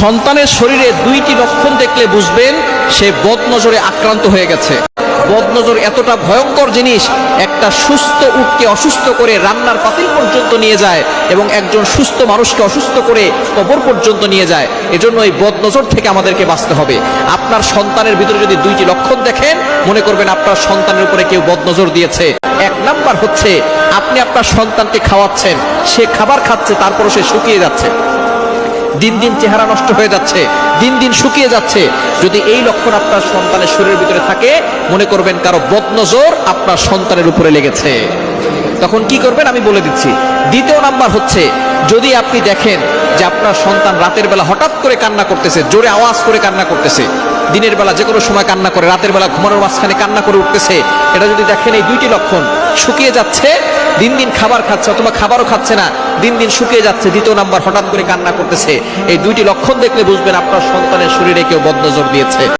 সন্তানের শরীরে দুইটি লক্ষণ দেখলে বুঝবেন সে বদনজরে আক্রান্ত হয়ে গেছে। বদনজর এতটা ভয়ঙ্কর জিনিস, একটা সুস্থ উটকে অসুস্থ করে রান্নার পাতিল পর্যন্ত নিয়ে যায় এবং একজন সুস্থ মানুষকে অসুস্থ করে কবর পর্যন্ত নিয়ে যায়। এজন্য এই বদনজর থেকে আমাদেরকে বাঁচতে হবে। আপনার সন্তানের ভিতরে যদি দুইটি লক্ষণ দেখেন, মনে করবেন আপনার সন্তানের উপরে কেউ বদনজর দিয়েছে। এক নাম্বার হচ্ছে, আপনি আপনার সন্তানকে খাওয়াচ্ছেন, সে খাবার খাচ্ছে, তারপরও সে শুকিয়ে যাচ্ছে, দিন দিন চেহারা নষ্ট হয়ে যাচ্ছে, দিন দিন শুকিয়ে যাচ্ছে। যদি এই লক্ষণ আপনার সন্তানের শরীরের ভিতরে থাকে, মনে করবেন কারো বদনজর আপনার সন্তানের উপরে লেগেছে। তখন কি করবেন আমি বলে দিচ্ছি। দ্বিতীয় নাম্বার হচ্ছে, যদি আপনি দেখেন যে আপনার সন্তান রাতের বেলা হঠাৎ করে কান্না করতেছে, জোরে আওয়াজ করে কান্না করতেছে, দিনের বেলা যে কোনো সময় কান্না করে, রাতের বেলা ঘুমানোর মাঝখানে কান্না করে উঠতেছে, এটা যদি দেখেন এই দুইটি লক্ষণ, শুকিয়ে যাচ্ছে, দিন দিন খাবার খাচ্ছে অথবা খাবারও খাচ্ছে না, দিন দিন শুকিয়ে যাচ্ছে, দ্বিতীয় নাম্বার হঠাৎ করে কান্না করতেছে, এই দুইটি লক্ষণ দেখলে বুঝবেন আপনার সন্তানের শরীরে কেউ বদনজর দিয়েছে।